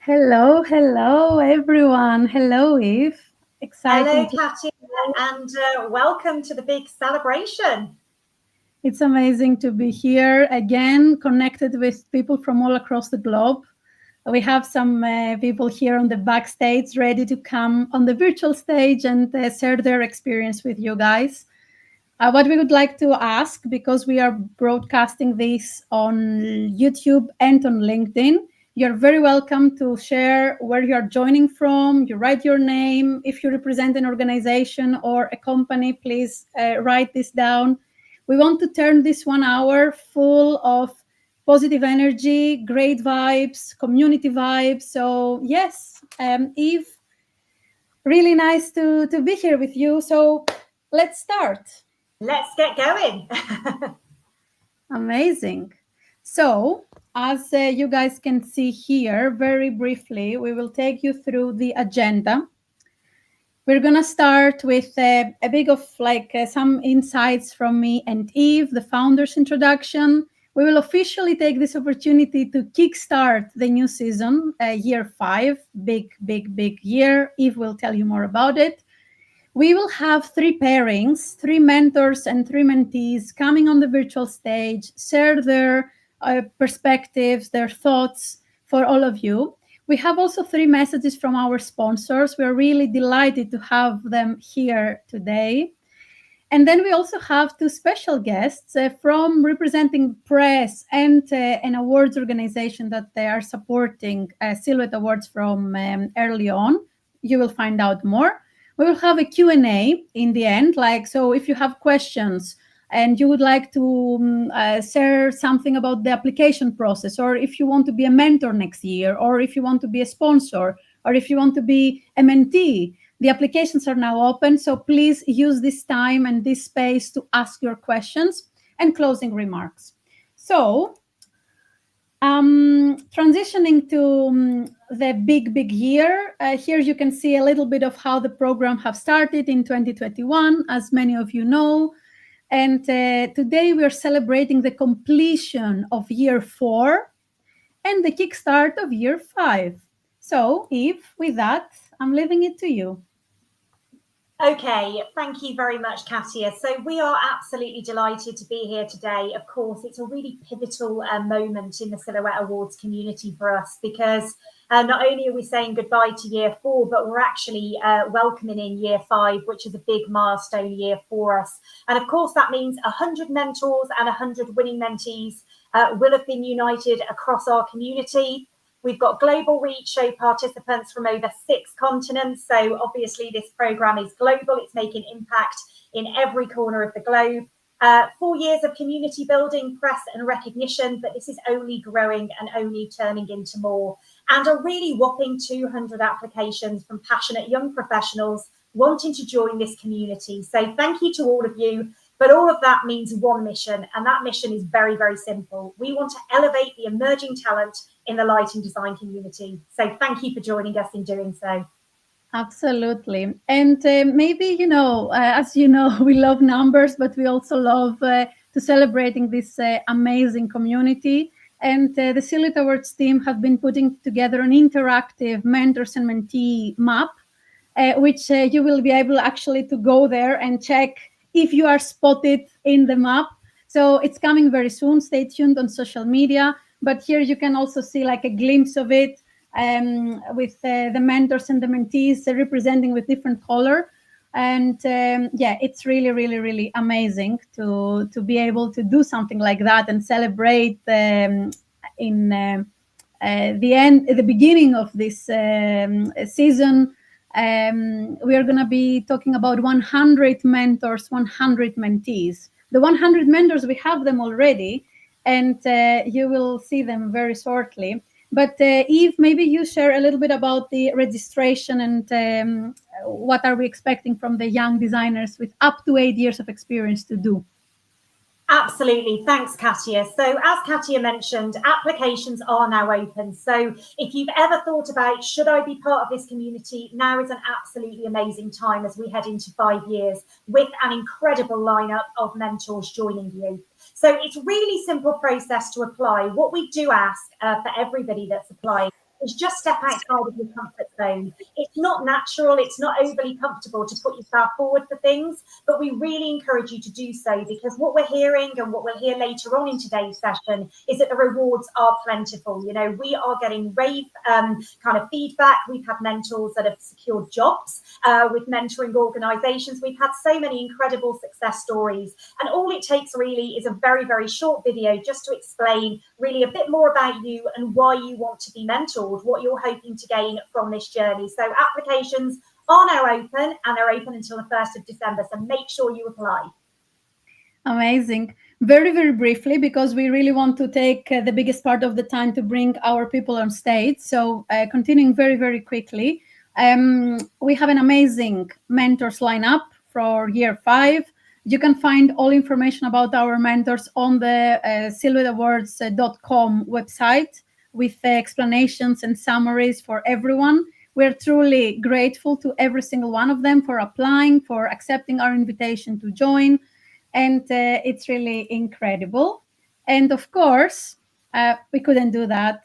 Hello, everyone. Hello, Eve. Hello, Exciting to. Katia, and welcome to the big celebration. It's amazing to be here again, connected with people from all across the globe. We have some people here on the backstage ready to come on the virtual stage and share their experience with you guys. What we would like to ask, because we are broadcasting this on YouTube and on LinkedIn, you're very welcome to share where you're joining from. You write your name. If you represent an organization or a company, please write this down. We want to turn this 1 hour full of positive energy, great vibes, community vibes. So, yes, Eve, really nice to be here with you. So, let's start. Let's get going. Amazing. So, as you guys can see here, very briefly, we will take you through the agenda. We're going to start with a bit of some insights from me and Eve, the founder's introduction. We will officially take this opportunity to kickstart the new season, year 5, big year. Eve will tell you more about it. We will have 3 pairings, 3 mentors and 3 mentees coming on the virtual stage, share their perspectives, their thoughts for all of you. We have also 3 messages from our sponsors. We are really delighted to have them here today. And then we also have 2 special guests from representing press and an awards organization that they are supporting, Silhouette Awards from early on. You will find out more. We will have a Q&A in the end. So if you have questions and you would like to share something about the application process, or if you want to be a mentor next year, or if you want to be a sponsor, or if you want to be a mentee, the applications are now open. So please use this time and this space to ask your questions and closing remarks. So transitioning to the big year, here you can see a little bit of how the program have started in 2021, as many of you know. And today we are celebrating the completion of year 4 and the kickstart of year 5. So, Eve, with that, I'm leaving it to you. Okay, thank you very much, Katia. So we are absolutely delighted to be here today. Of course, it's a really pivotal moment in the Silhouette Awards community for us because not only are we saying goodbye to year 4, but we're actually welcoming in year 5, which is a big milestone year for us. And of course, that means 100 mentors and 100 winning mentees will have been united across our community. We've got global reach, show participants from over 6 continents. So obviously this program is global. It's making impact in every corner of the globe. 4 years of community building, press and recognition, but this is only growing and only turning into more. And a really whopping 200 applications from passionate young professionals wanting to join this community. So thank you to all of you. But all of that means one mission, and that mission is very, very simple. We want to elevate the emerging talent in the lighting design community. So thank you for joining us in doing so. Absolutely. And maybe, as you know, we love numbers, but we also love to celebrating this amazing community. And the Silhouette Awards team have been putting together an interactive mentors and mentee map, which you will be able actually to go there and check if you are spotted in the map. So it's coming very soon. Stay tuned on social media. But here you can also see like a glimpse of it with the mentors and the mentees representing with different color. And it's really amazing to be able to do something like that and celebrate in the beginning of this season. We are going to be talking about 100 mentors, 100 mentees. The 100 mentors, we have them already, and you will see them very shortly. But Eve, maybe you share a little bit about the registration and what are we expecting from the young designers with up to 8 years of experience to do? Absolutely. Thanks, Katia. So as Katia mentioned, applications are now open. So if you've ever thought about, should I be part of this community, now is an absolutely amazing time as we head into 5 years with an incredible lineup of mentors joining you. So it's really simple process to apply. What we do ask for everybody that's applying is just step outside of your comfort zone. It's not natural, it's not overly comfortable to put yourself forward for things, but we really encourage you to do so, because what we're hearing and what we'll hear later on in today's session is that the rewards are plentiful. You know, we are getting rave kind of feedback. We've had mentors that have secured jobs with mentoring organizations. We've had so many incredible success stories, and all it takes really is a very, very short video just to explain really a bit more about you and why you want to be mentored, what you're hoping to gain from this journey. So applications are now open, and they're open until the 1st of December. So make sure you apply. Amazing. Very, very briefly, because we really want to take the biggest part of the time to bring our people on stage. So continuing very, very quickly, we have an amazing mentors lineup for year 5. You can find all information about our mentors on the silhouetteawards.com website with explanations and summaries for everyone. We're truly grateful to every single one of them for applying, for accepting our invitation to join. And it's really incredible. And of course, we couldn't do that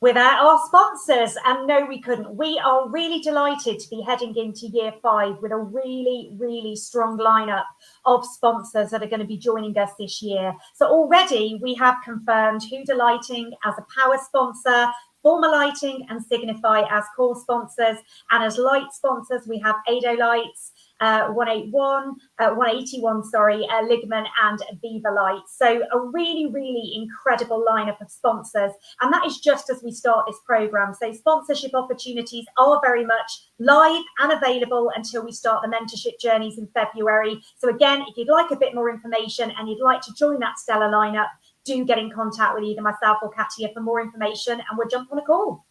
without our sponsors. And no, we couldn't. We are really delighted to be heading into year 5 with a really, really strong lineup of sponsors that are going to be joining us this year. So already we have confirmed Huda Lighting as a power sponsor, Former Lighting and Signify as core sponsors, and as light sponsors we have Ado Lights, 181, Ligman and Viva Lights. So a really, really incredible lineup of sponsors. And that is just as we start this program. So sponsorship opportunities are very much live and available until we start the mentorship journeys in February. So again, if you'd like a bit more information and you'd like to join that stellar lineup, do get in contact with either myself or Katia for more information, and we'll jump on a call.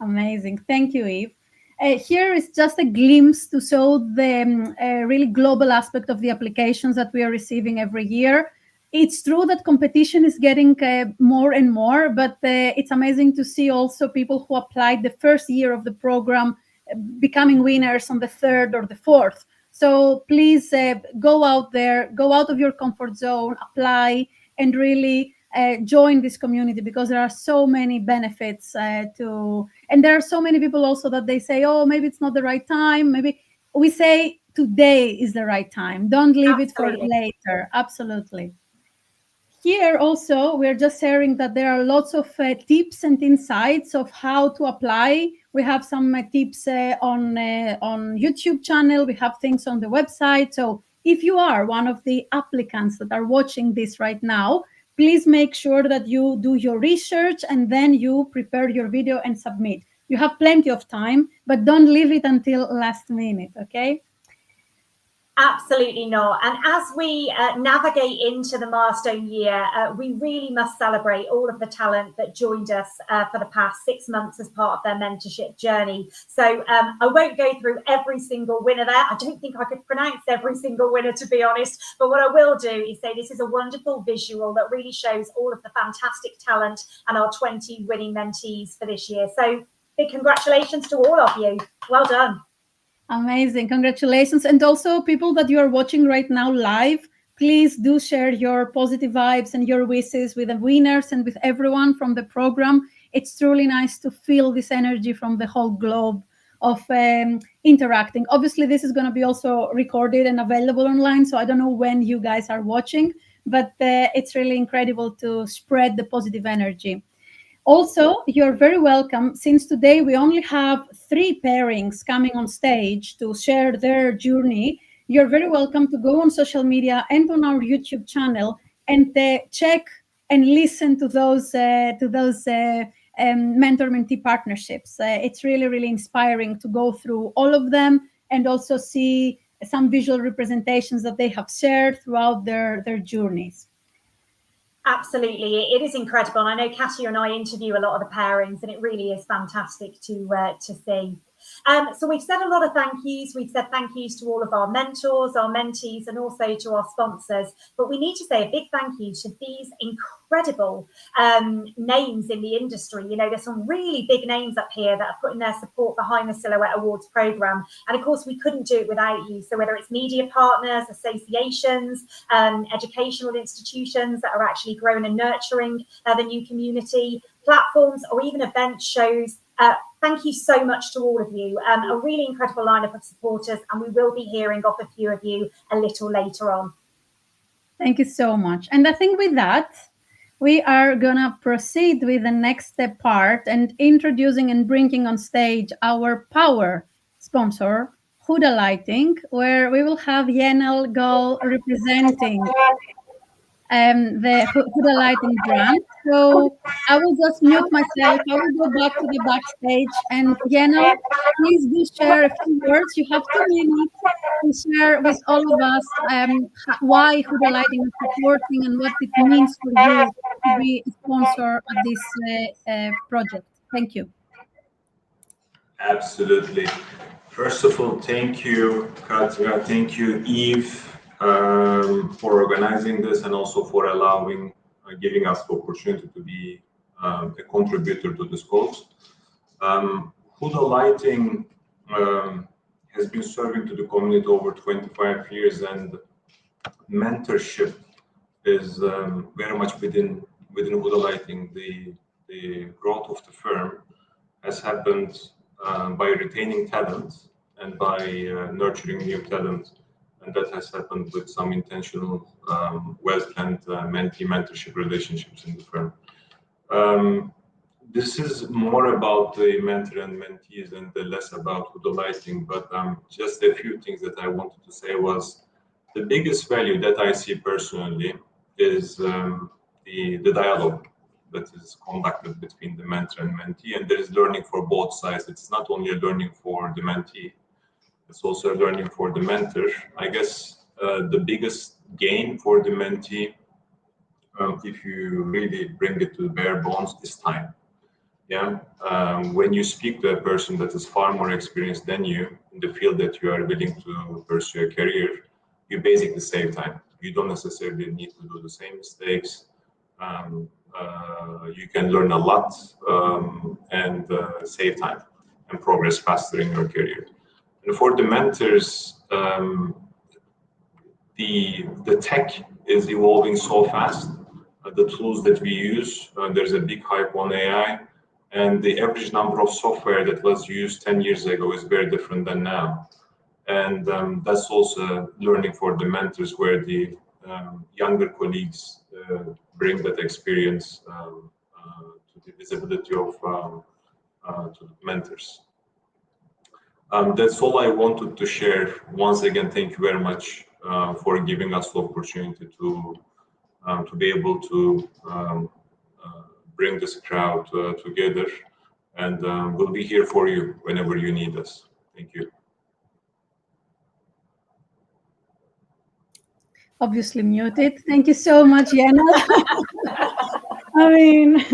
Amazing. Thank you, Eve. Here is just a glimpse to show the really global aspect of the applications that we are receiving every year. It's true that competition is getting more and more, but it's amazing to see also people who applied the first year of the program becoming winners on the 3rd or the 4th. So please go out there, go out of your comfort zone, apply, and really join this community, because there are so many benefits and there are so many people also that they say, oh, maybe it's not the right time. Maybe we say today is the right time. Don't leave it for later. Absolutely. Here also, we're just sharing that there are lots of tips and insights of how to apply. We have some tips on YouTube channel. We have things on the website. So if you are one of the applicants that are watching this right now, please make sure that you do your research and then you prepare your video and submit. You have plenty of time, but don't leave it until last minute, okay? Absolutely not. And as we navigate into the milestone year, we really must celebrate all of the talent that joined us for the past 6 months as part of their mentorship journey. So I won't go through every single winner there. I don't think I could pronounce every single winner, to be honest. But what I will do is say this is a wonderful visual that really shows all of the fantastic talent and our 20 winning mentees for this year. So big congratulations to all of you. Well done. Amazing. Congratulations. And also people that you are watching right now live, please do share your positive vibes and your wishes with the winners and with everyone from the program. It's truly nice to feel this energy from the whole globe of interacting. Obviously, this is going to be also recorded and available online, so I don't know when you guys are watching, but it's really incredible to spread the positive energy. Also, you're very welcome. Since today we only have 3 pairings coming on stage to share their journey, you're very welcome to go on social media and on our YouTube channel and check and listen to those mentor-mentee partnerships. It's really, really inspiring to go through all of them and also see some visual representations that they have shared throughout their journeys. Absolutely, it is incredible. I know Katia and I interview a lot of the pairings, and it really is fantastic to see. So we've said a lot of thank yous. We've said thank yous to all of our mentors, our mentees, and also to our sponsors. But we need to say a big thank you to these incredible names in the industry. You know, there's some really big names up here that are putting their support behind the Silhouette Awards programme. And of course, we couldn't do it without you. So whether it's media partners, associations, educational institutions that are actually growing and nurturing the new community, platforms, or even event shows, thank you so much to all of you. A really incredible lineup of supporters, and we will be hearing off a few of you a little later on. Thank you so much. And I think with that, we are going to proceed with the next part and introducing and bringing on stage our power sponsor, Huda Lighting, where we will have Yenel Gol representing the Huda Lighting brand. So I will just mute myself. I will go back to the backstage. And Yenel, please do share a few words. You have 2 minutes to share with all of us why Huda Lighting is supporting and what it means for you to be a sponsor of this project. Thank you. Absolutely. First of all, thank you, Katja. Thank you, Eve, for organizing this and also for allowing, giving us the opportunity to be a contributor to this cause. Huda Lighting has been serving to the community over 25 years, and mentorship is very much within Huda Lighting. The growth of the firm has happened by retaining talent and by nurturing new talent, and that has happened with some intentional, well-planned mentee-mentorship relationships in the firm. This is more about the mentor and mentees and less about Huda Lighting, but just a few things that I wanted to say was the biggest value that I see personally is the dialogue that is conducted between the mentor and mentee, and there is learning for both sides. It's not only a learning for the mentee, it's also a learning for the mentor. I guess the biggest gain for the mentee, if you really bring it to bare bones, is time. Yeah, when you speak to a person that is far more experienced than you in the field that you are willing to pursue a career, you basically save time. You don't necessarily need to do the same mistakes. You can learn a lot and save time and progress faster in your career. And for the mentors, the tech is evolving so fast. The tools that we use, there's a big hype on AI, and the average number of software that was used 10 years ago is very different than now. And that's also learning for the mentors, where the younger colleagues bring that experience to the visibility of to the mentors. That's all I wanted to share. Once again, thank you very much for giving us the opportunity to be able to bring this crowd together, and we'll be here for you whenever you need us. Thank you. Obviously muted. Thank you so much, Yenel. I mean,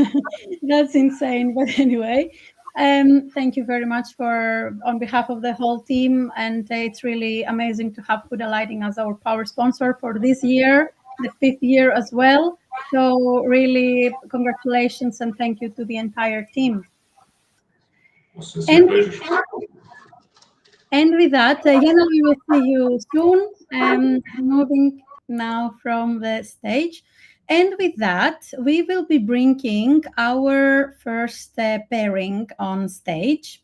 that's insane. But anyway, thank you very much on behalf of the whole team. And it's really amazing to have Huda Lighting as our power sponsor for this year, the 5th year as well. So really, congratulations and thank you to the entire team. And with that, Yenel, we will see you soon. Moving now from the stage. And with that, we will be bringing our first pairing on stage.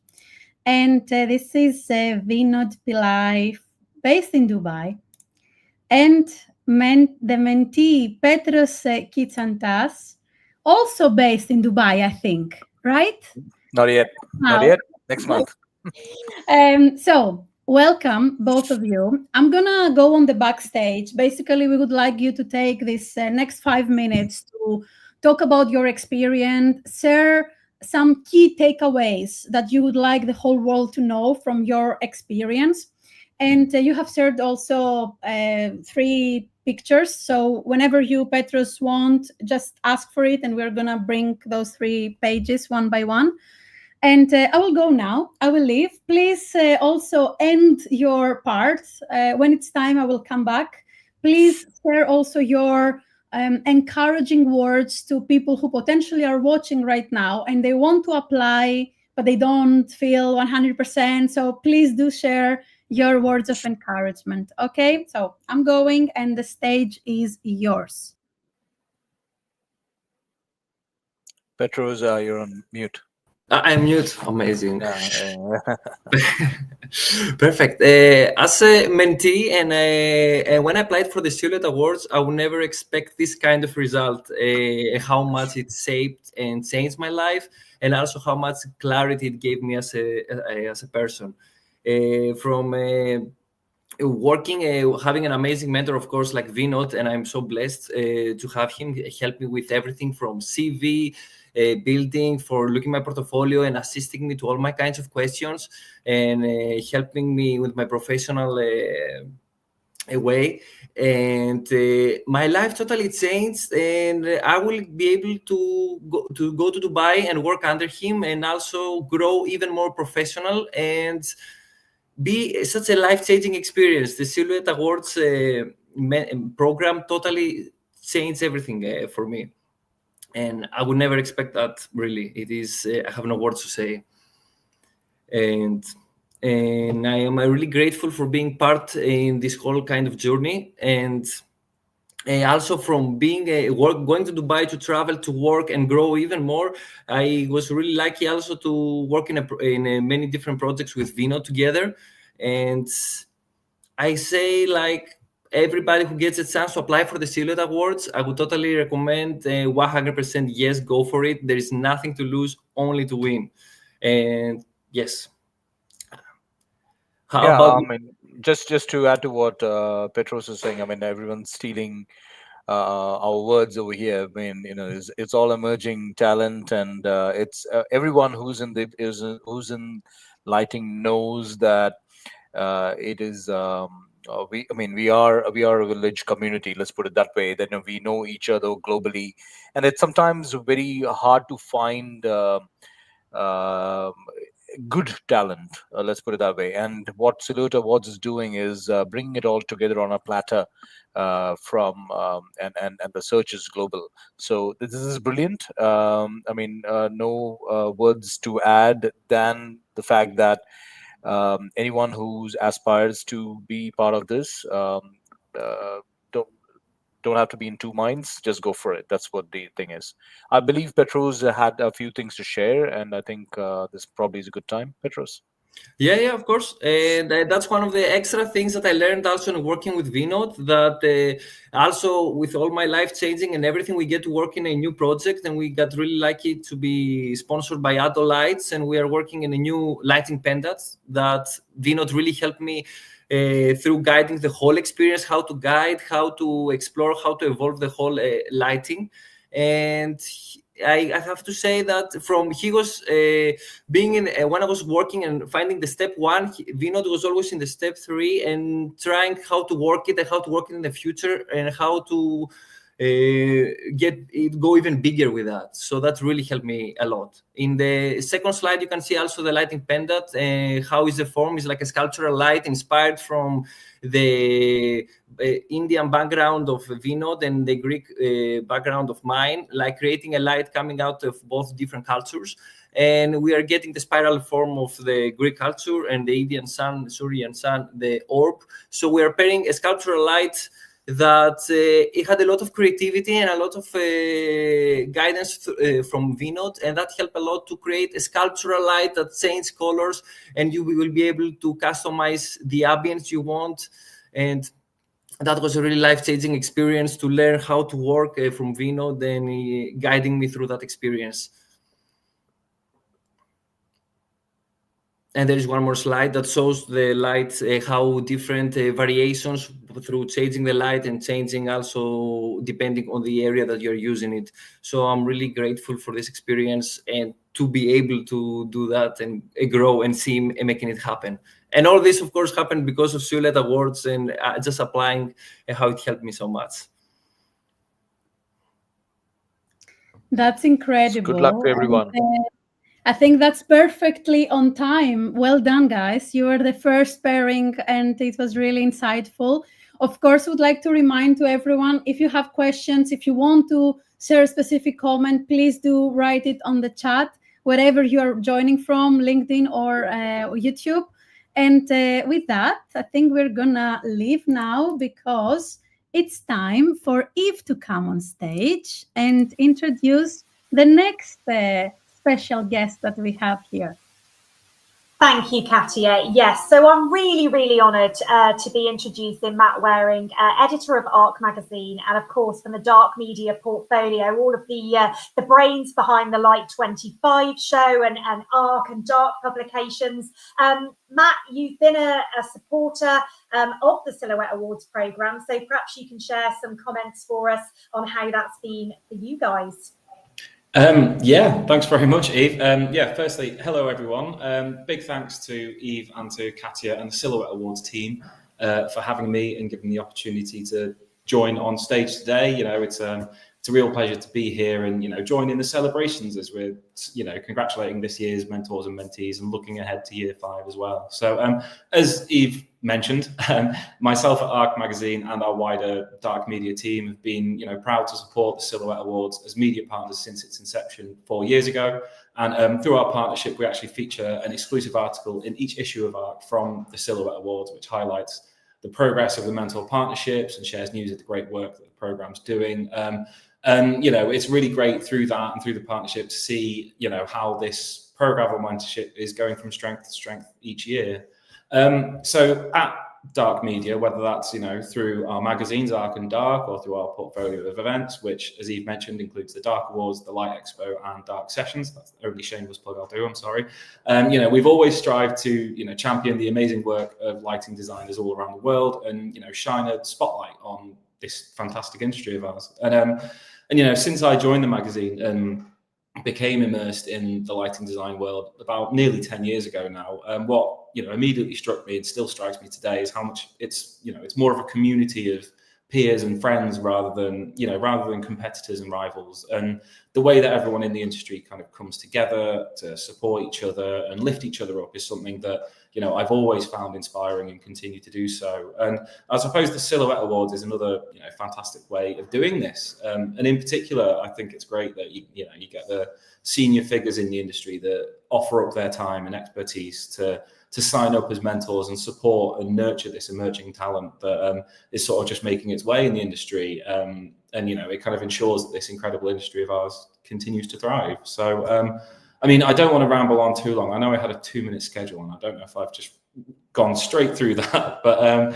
And this is Vinod Pillai, based in Dubai. And the mentee, Petros Kitsantas, also based in Dubai, I think, right? Not yet. Not yet. Next month. So welcome, both of you. I'm gonna go on the backstage. Basically, we would like you to take this next 5 minutes to talk about your experience, share some key takeaways that you would like the whole world to know from your experience. And you have shared also 3 pictures. So whenever you, Petros, want, just ask for it, and we're gonna bring those 3 pages one by one. And I will go now. I will leave. Please also end your part. When it's time, I will come back. Please share also your encouraging words to people who potentially are watching right now and they want to apply, but they don't feel 100%. So please do share your words of encouragement. Okay, so I'm going and the stage is yours. Petros, you're on mute. I'm mute. Amazing. Yeah. Perfect. As a mentee, and when I applied for the Silhouette Awards, I would never expect this kind of result. How much it shaped and changed my life, and also how much clarity it gave me as a person. From working, having an amazing mentor, of course, like Vinod, and I'm so blessed to have him help me with everything from CV. Building, for looking my portfolio and assisting me to all my kinds of questions and helping me with my professional way. And my life totally changed, and I will be able to go to Dubai and work under him and also grow even more professional and be such a life-changing experience. The Silhouette Awards program totally changed everything for me. And I would never expect that, really. It is, I have no words to say. And I am really grateful for being part in this whole kind of journey. And also from being going to Dubai to travel, to work and grow even more. I was really lucky also to work in many different projects with Vino together. And I say, like, everybody who gets a chance to apply for the Silhouette Awards, I would totally recommend 100% yes, go for it. There is nothing to lose, only to win. And yes. How about? I mean, just to add to what Petros is saying, I mean, everyone's stealing our words over here. I mean, it's all emerging talent, and it's everyone who's in lighting knows that it is. We are a village community. Let's put it that way. That we know each other globally, and it's sometimes very hard to find good talent. Let's put it that way. And what Silhouette Awards is doing is bringing it all together on a platter from and the search is global. So this is brilliant. No words to add than the fact that anyone who aspires to be part of this don't have to be in two minds. Just go for it. That's what the thing is. I believe Petros had a few things to share, and I think this probably is a good time. Petros. Yeah, of course. And that's one of the extra things that I learned also in working with Vinod, that also with all my life changing and everything, we get to work in a new project, and we got really lucky to be sponsored by Ado Lights, and we are working in a new lighting pendant that Vinod really helped me through guiding the whole experience, how to guide, how to explore, how to evolve the whole lighting. And I have to say that from he was being in when I was working and finding the step one, Vinod was always in the step 3 and trying how to work it and how to work it in the future and how to get it go even bigger with that. So that really helped me a lot. In the second slide, you can see also the lighting pendant. How is the form? Is like a sculptural light inspired from the Indian background of Vinod and the Greek background of mine, like creating a light coming out of both different cultures. And we are getting the spiral form of the Greek culture and the Indian sun, Suryan sun, the orb. So we are pairing a sculptural light that it had a lot of creativity and a lot of guidance from Vinod, and that helped a lot to create a sculptural light that changes colors, and you will be able to customize the ambience you want. And that was a really life-changing experience to learn how to work from Vinod and guiding me through that experience. And there is one more slide that shows the light, how different variations through changing the light and changing also depending on the area that you're using it. So I'm really grateful for this experience and to be able to do that and grow and see making it happen. And all this, of course, happened because of Silhouette Awards and just applying how it helped me so much. That's incredible. Good luck to everyone. I think that's perfectly on time. Well done, guys. You were the first pairing and it was really insightful. Of course, would like to remind to everyone, if you have questions, if you want to share a specific comment, please do write it on the chat, wherever you are joining from, LinkedIn or YouTube. And with that, I think we're gonna leave now because it's time for Eve to come on stage and introduce the next special guest that we have here. Thank you, Katia. Yes, so I'm really, really honoured to be introducing Matt Waring, editor of ARC magazine, and of course from the Dark Media portfolio, all of the brains behind the Light 25 show and ARC and Dark publications. Matt, you've been a supporter of the Silhouette Awards programme, so perhaps you can share some comments for us on how that's been for you guys. Yeah, thanks very much, Eve. Yeah, firstly, hello everyone. Big thanks to Eve and to Katia and the Silhouette Awards team for having me and giving me the opportunity to join on stage today. You know, it's a real pleasure to be here and, you know, join in the celebrations as we're, you know, congratulating this year's mentors and mentees and looking ahead to year 5 as well. So as Eve mentioned, myself at ARC magazine and our wider Dark Media team have been, you know, proud to support the Silhouette Awards as media partners since its inception 4 years ago. And through our partnership, we actually feature an exclusive article in each issue of ARC from the Silhouette Awards, which highlights the progress of the mentor partnerships and shares news of the great work that the program's doing. And, you know, it's really great through that and through the partnership to see, you know, how this program of mentorship is going from strength to strength each year. So at Dark Media, whether that's, you know, through our magazines, ARC and Dark, or through our portfolio of events, which, as Eve mentioned, includes the Dark Awards, the Light Expo, and Dark Sessions. That's the only shameless plug I'll do, I'm sorry. You know, we've always strived to, you know, champion the amazing work of lighting designers all around the world and, you know, shine a spotlight on this fantastic industry of ours. And you know, since I joined the magazine and became immersed in the lighting design world about nearly 10 years ago now, what, you know, immediately struck me and still strikes me today is how much it's, you know, it's more of a community of peers and friends rather than competitors and rivals. And the way that everyone in the industry kind of comes together to support each other and lift each other up is something that, you know, I've always found inspiring and continue to do so. And I suppose the Silhouette Awards is another, you know, fantastic way of doing this. And in particular, I think it's great that you get the senior figures in the industry that offer up their time and expertise to sign up as mentors and support and nurture this emerging talent that is sort of just making its way in the industry. And, you know, it kind of ensures that this incredible industry of ours continues to thrive. So, I mean, I don't want to ramble on too long. I know I had a 2-minute schedule and I don't know if I've just gone straight through that. But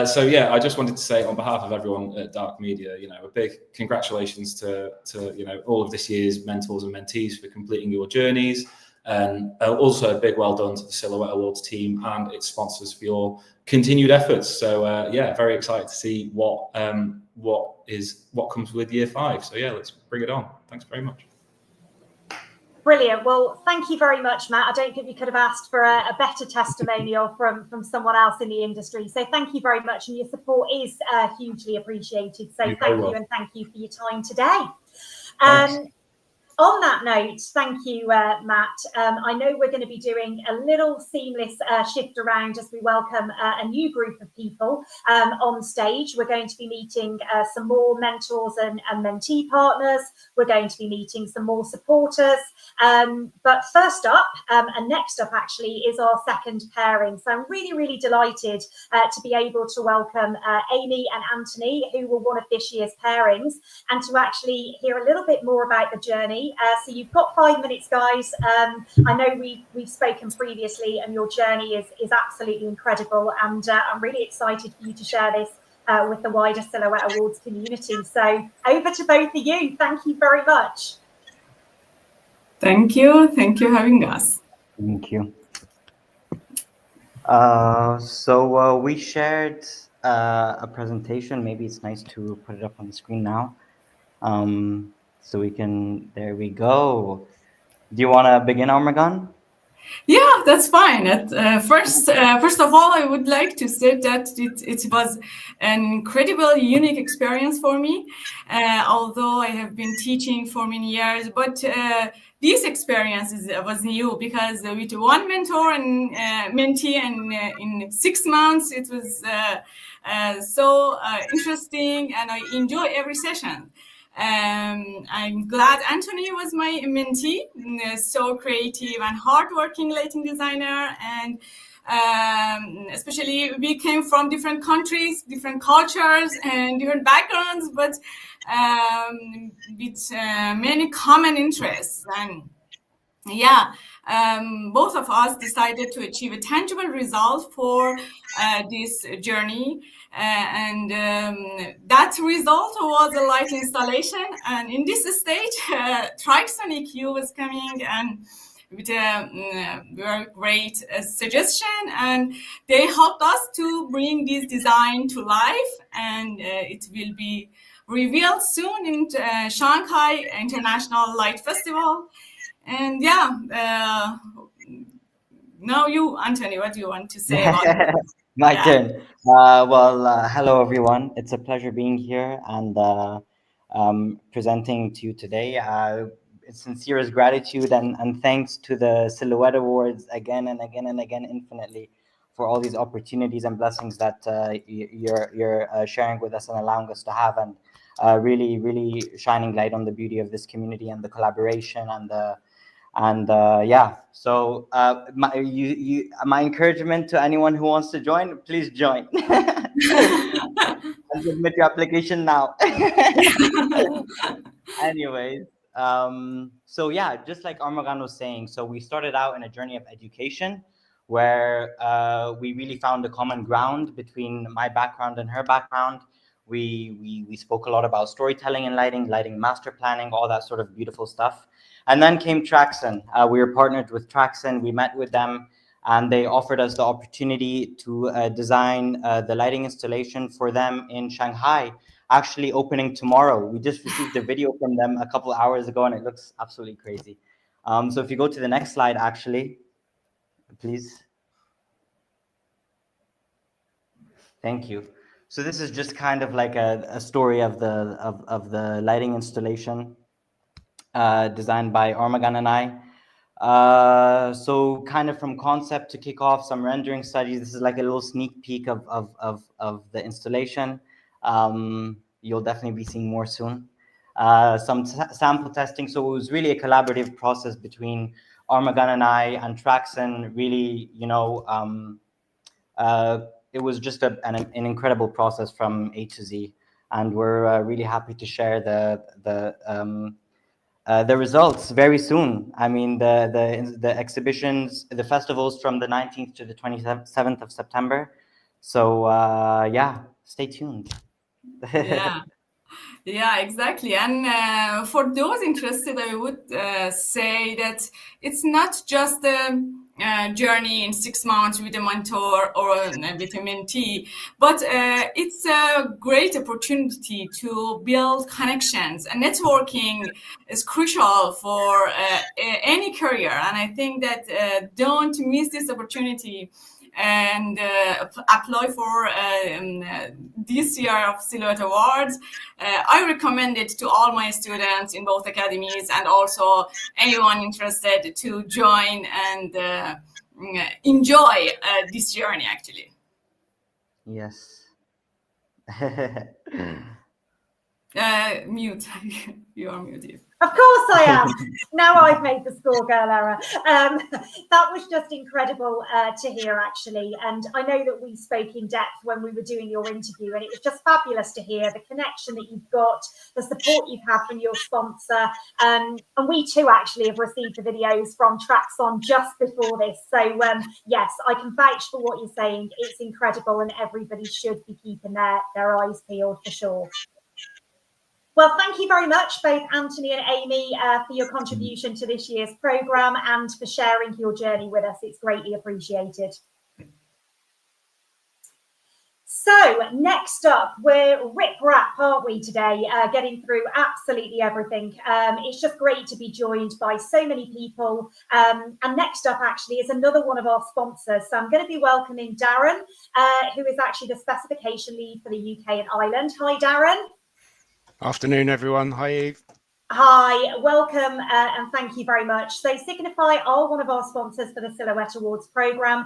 so, yeah, I just wanted to say on behalf of everyone at Dark Media, you know, a big congratulations to you know, all of this year's mentors and mentees for completing your journeys. And also a big well done to the Silhouette Awards team and its sponsors for your continued efforts. So yeah, very excited to see what comes with year 5. So yeah, let's bring it on. Thanks very much. Brilliant. Well, thank you very much, Matt. I don't think we could have asked for a better testimonial from someone else in the industry. So thank you very much. And your support is hugely appreciated. So thank you and thank you for your time today. On that note, thank you, Matt. I know we're going to be doing a little seamless shift around as we welcome a new group of people on stage. We're going to be meeting some more mentors and mentee partners. We're going to be meeting some more supporters. But first up and next up actually is our second pairing. So I'm really, really delighted to be able to welcome Amy and Anthony, who were one of this year's pairings, and to actually hear a little bit more about the journey. So you've got 5 minutes, guys. I know we've spoken previously and your journey is absolutely incredible. And I'm really excited for you to share this with the wider Silhouette Awards community. So over to both of you. Thank you very much. Thank you. Thank you for having us. Thank you. So we shared a presentation. Maybe it's nice to put it up on the screen now. So we can, there we go. Do you want to begin, Armagan? Yeah, that's fine. First of all, I would like to say that it was an incredible, unique experience for me. Although I have been teaching for many years, but this experience was new, because with one mentor and mentee, and in 6 months, it was so interesting, and I enjoy every session. I'm glad Anthony was my mentee, so creative and hardworking lighting designer, and especially we came from different countries, different cultures, and different backgrounds, but with many common interests. And yeah, both of us decided to achieve a tangible result for this journey, and that result was a light installation. And in this stage, Trixon EQ was coming and with a very great suggestion, and they helped us to bring this design to life, and it will be revealed soon in Shanghai International Light Festival. And yeah, now you, Anthony, what do you want to say about it? My turn. Hello everyone. It's a pleasure being here and presenting to you today. Sincerest gratitude and thanks to the Silhouette Awards again and again and again infinitely for all these opportunities and blessings that you're sharing with us and allowing us to have, and really shining light on the beauty of this community and the collaboration and yeah. So my encouragement to anyone who wants to join, please join. And submit your application now. Anyways, so yeah, just like Armagan was saying, so we started out in a journey of education where we really found a common ground between my background and her background. We spoke a lot about storytelling and lighting master planning, all that sort of beautiful stuff. And then came Trixon. We were partnered with Trixon. We met with them, and they offered us the opportunity to design the lighting installation for them in Shanghai, actually opening tomorrow. We just received a video from them a couple of hours ago, and it looks absolutely crazy. So if you go to the next slide, actually, please. Thank you. So this is just kind of like a story of the lighting installation designed by Armagan and I. So kind of from concept to kick off, some rendering studies. This is like a little sneak peek of the installation. You'll definitely be seeing more soon. Some sample testing. So it was really a collaborative process between Armagan and I and Trixon. Really, you know, it was just an incredible process from A to Z, and we're really happy to share the results very soon. I mean, the exhibitions, the festivals from the 19th to the 27th of September. So yeah, stay tuned. Yeah, exactly. And for those interested, I would say that it's not just a journey in 6 months with a mentor or with a mentee, but it's a great opportunity to build connections, and networking is crucial for any career. And I think that don't miss this opportunity and apply for this year of Silhouette Awards. I recommend it to all my students in both academies, and also anyone interested to join and enjoy this journey, actually. Yes. Mute. You are muted. Of course I am. Now I've made the schoolgirl error. That was just incredible to hear, actually. And I know that we spoke in depth when we were doing your interview, and it was just fabulous to hear the connection that you've got, the support you've had from your sponsor. And we too actually have received the videos from Trixon just before this. So yes, I can vouch for what you're saying. It's incredible, and everybody should be keeping their eyes peeled for sure. Well, thank you very much, both Anthony and Amy, for your contribution to this year's programme and for sharing your journey with us. It's greatly appreciated. So next up, we're rip-rap, aren't we, today, getting through absolutely everything. It's just great to be joined by so many people. And next up, actually, is another one of our sponsors. So I'm going to be welcoming Darren, who is actually the specification lead for the UK and Ireland. Hi, Darren. Afternoon, everyone. Hi, Eve. Hi, welcome, and thank you very much. So Signify are one of our sponsors for the Silhouette Awards programme.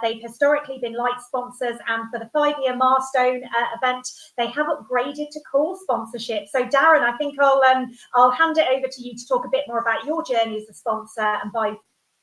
They've historically been light sponsors, and for the 5-year milestone event, they have upgraded to core sponsorship. So Darren, I think I'll hand it over to you to talk a bit more about your journey as a sponsor and by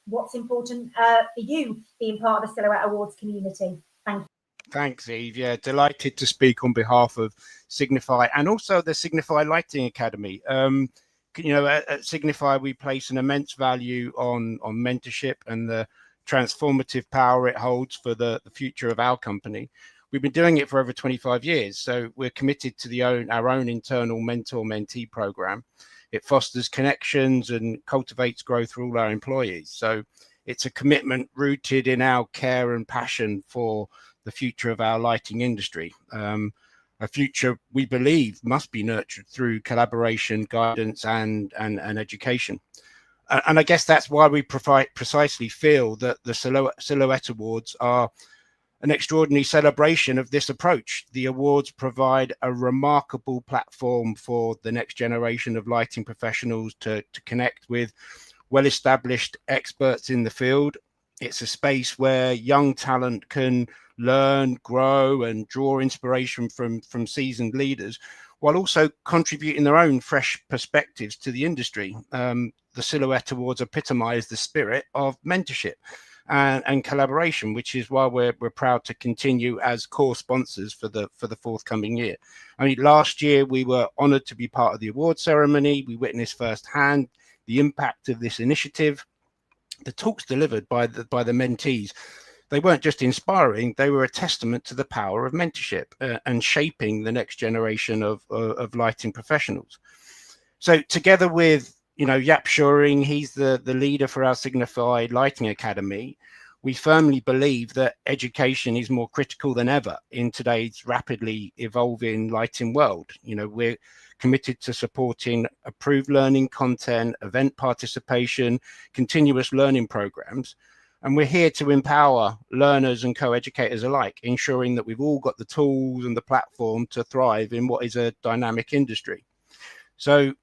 what's important for you being part of the Silhouette Awards community. Thank you. Thanks, Eve. Yeah, delighted to speak on behalf of Signify and also the Signify Lighting Academy. At Signify, we place an immense value on mentorship and the transformative power it holds for the future of our company. We've been doing it for over 25 years, so we're committed to our own internal mentor-mentee program. It fosters connections and cultivates growth for all our employees. So it's a commitment rooted in our care and passion for the future of our lighting industry. A future we believe must be nurtured through collaboration, guidance, and education. And I guess that's why we precisely feel that the Silhouette Awards are an extraordinary celebration of this approach. The awards provide a remarkable platform for the next generation of lighting professionals to connect with well-established experts in the field. It's a space where young talent can learn, grow, and draw inspiration from seasoned leaders, while also contributing their own fresh perspectives to the industry. The Silhouette Awards epitomize the spirit of mentorship and collaboration, which is why we're proud to continue as core sponsors for the forthcoming year. I mean, last year we were honored to be part of the award ceremony. We witnessed firsthand the impact of this initiative. The talks delivered by the mentees, they weren't just inspiring, they were a testament to the power of mentorship and shaping the next generation of lighting professionals. So together with, Yap Shoring, he's the leader for our Signify Lighting Academy, we firmly believe that education is more critical than ever in today's rapidly evolving lighting world. We're committed to supporting approved learning content, event participation, continuous learning programs. And we're here to empower learners and co-educators alike, ensuring that we've all got the tools and the platform to thrive in what is a dynamic industry. So,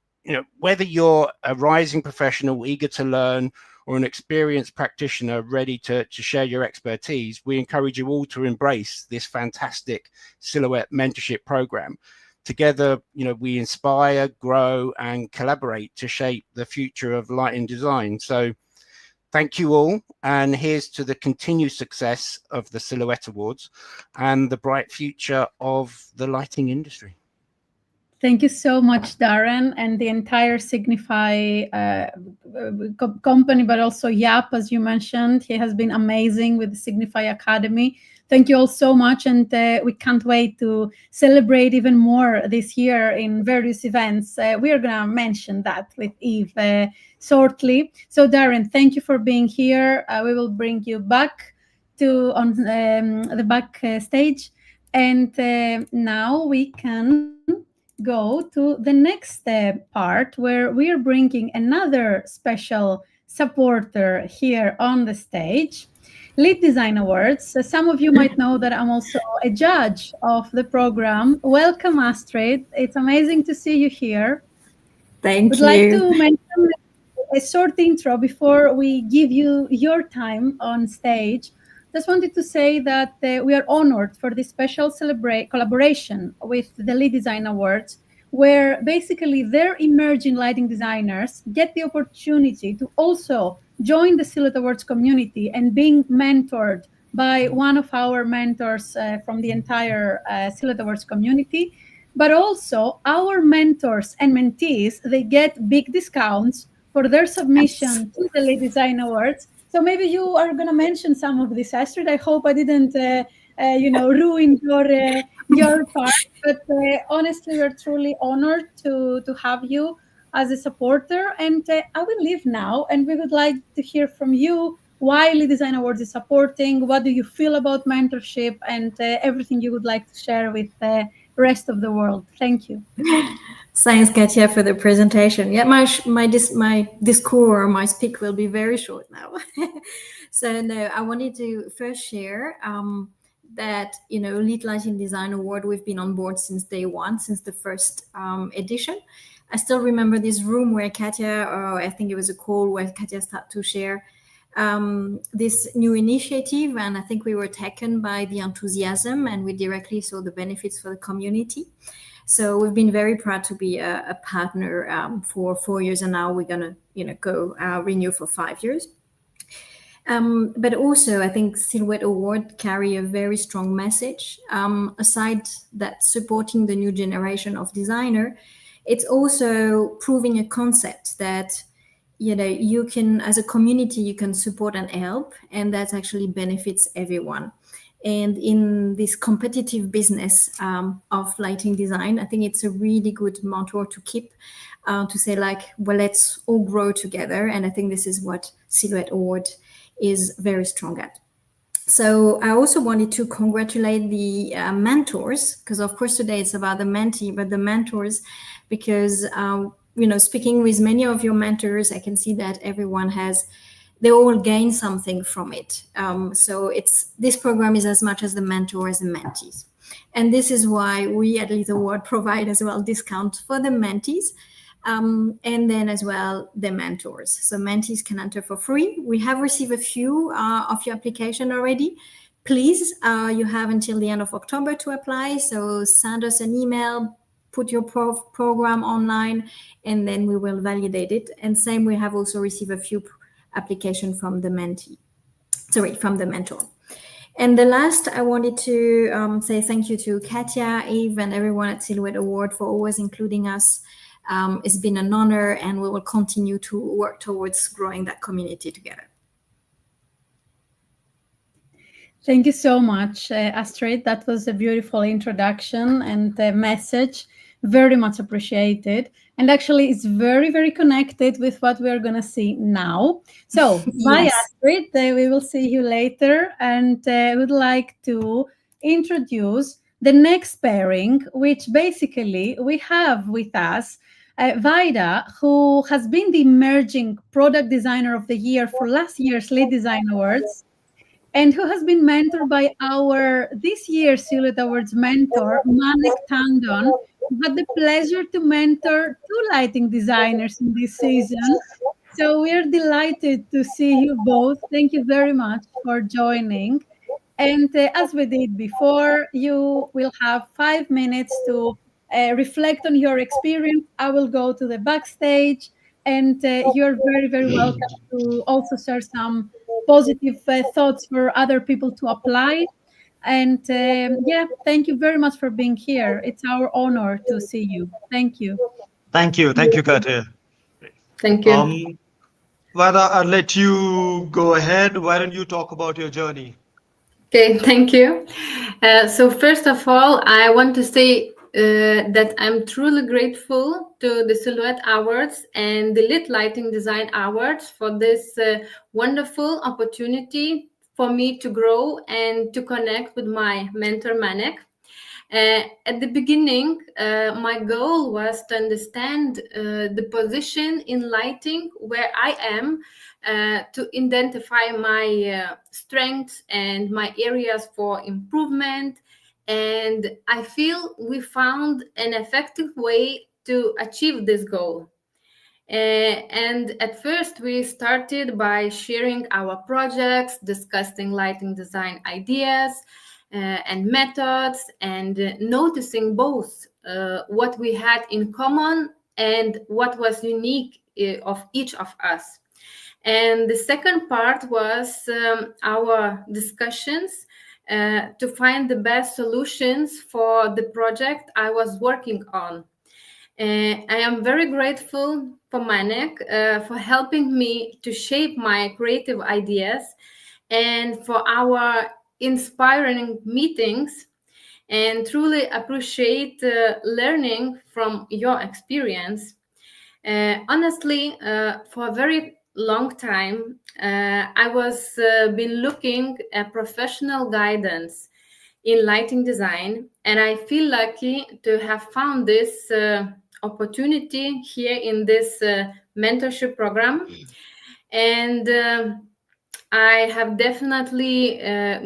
whether you're a rising professional eager to learn or an experienced practitioner ready to share your expertise, we encourage you all to embrace this fantastic Silhouette mentorship program. Together, we inspire, grow, and collaborate to shape the future of lighting design. So thank you all, and here's to the continued success of the Silhouette Awards and the bright future of the lighting industry. Thank you so much, Darren, and the entire Signify company, but also Yap, as you mentioned. He has been amazing with the Signify Academy. Thank you all so much, and we can't wait to celebrate even more this year in various events. We are going to mention that with Eve shortly. So, Darren, thank you for being here. We will bring you back on the back stage, and now we can go to the next part where we are bringing another special supporter here on the stage. Lead Design Awards. So some of you might know that I'm also a judge of the program. Welcome, Astrid. It's amazing to see you here. Thank you. Would like to mention a short intro before we give you your time on stage. Just wanted to say that we are honored for this special collaboration with the Lead Design Awards, where basically their emerging lighting designers get the opportunity to also join the Silhouette Awards community and being mentored by one of our mentors from the entire Silhouette Awards community. But also our mentors and mentees, they get big discounts for their submission to the Lead Design Awards. So maybe you are going to mention some of this, Astrid. I hope I didn't, ruin your part. But honestly, we're truly honored to have you as a supporter. And I will leave now, and we would like to hear from you why Lead Design Awards is supporting. What do you feel about mentorship, and everything you would like to share with the rest of the world. Thank you. Thanks, Katja, for the presentation. Yeah, my discourse, my speak will be very short now. So no, I wanted to first share that, Lead Lighting Design Award, we've been on board since day one, since the first edition. I still remember this room where Katya, or I think it was a call where Katya started to share this new initiative, and I think we were taken by the enthusiasm, and we directly saw the benefits for the community. So we've been very proud to be a partner for 4 years, and now we're gonna go renew for 5 years. But also, I think Silhouette Award carry a very strong message. Aside that supporting the new generation of designer, it's also proving a concept that you can, as a community, you can support and help, and that actually benefits everyone. And in this competitive business of lighting design, I think it's a really good mantra to keep, to say like, well, let's all grow together. And I think this is what Silhouette Award is very strong at. So I also wanted to congratulate the mentors, because of course today it's about the mentee, but the mentors, because speaking with many of your mentors, I can see that they all gain something from it. So this program is as much as the mentor as the mentees. And this is why we at Little Award provide as well discount for the mentees, and then as well the mentors. So mentees can enter for free. We have received a few of your application already. Please, you have until the end of October to apply. So send us an email, put your program online, and then we will validate it. And same, we have also received a few application from the from the mentor. And the last, I wanted to say thank you to Katya, Eve, and everyone at Silhouette Award for always including us. It's been an honor, and we will continue to work towards growing that community together. Thank you so much, Astrid. That was a beautiful introduction and the message. Very much appreciated. And actually, it's very, very connected with what we're going to see now. So, bye, Astrid. We will see you later. And I would like to introduce the next pairing, which basically we have with us Vaida, who has been the Emerging Product Designer of the Year for last year's Lead Design Awards, and who has been mentored by our this year's Silhouette Awards mentor, Manek Tandon, who had the pleasure to mentor 2 lighting designers in this season. So we're delighted to see you both. Thank you very much for joining. And as we did before, you will have 5 minutes to reflect on your experience. I will go to the backstage, and you're very, very welcome to also share some positive thoughts for other people to apply. And thank you very much for being here. It's our honor to see you. Thank you. Thank you, Katya. Thank you. Vaida, I'll let you go ahead. Why don't you talk about your journey? Okay, thank you. So first of all, I want to say that I'm truly grateful to the Silhouette Awards and the Lit Lighting Design Awards for this wonderful opportunity for me to grow and to connect with my mentor, Manek. At the beginning, my goal was to understand the position in lighting where I am, to identify my strengths and my areas for improvement. And I feel we found an effective way to achieve this goal. And at first, we started by sharing our projects, discussing lighting design ideas and methods, and noticing both what we had in common and what was unique of each of us. And the second part was our discussions to find the best solutions for the project I was working on. I am very grateful for Manek for helping me to shape my creative ideas, and for our inspiring meetings, and truly appreciate learning from your experience. Honestly, for a very long time, I was been looking at professional guidance in lighting design, and I feel lucky to have found this opportunity here in this mentorship program. And I have definitely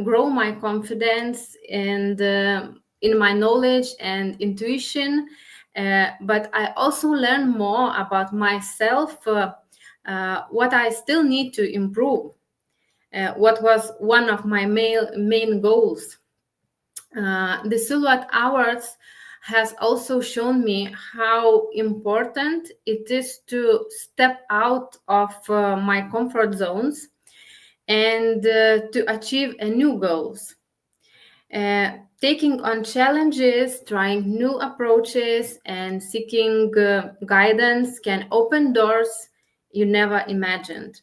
grown my confidence and in my knowledge and intuition, but I also learn more about myself, what I still need to improve, what was one of my main goals. The Silhouette Awards has also shown me how important it is to step out of my comfort zones and to achieve new goals. Taking on challenges, trying new approaches, and seeking guidance can open doors you never imagined.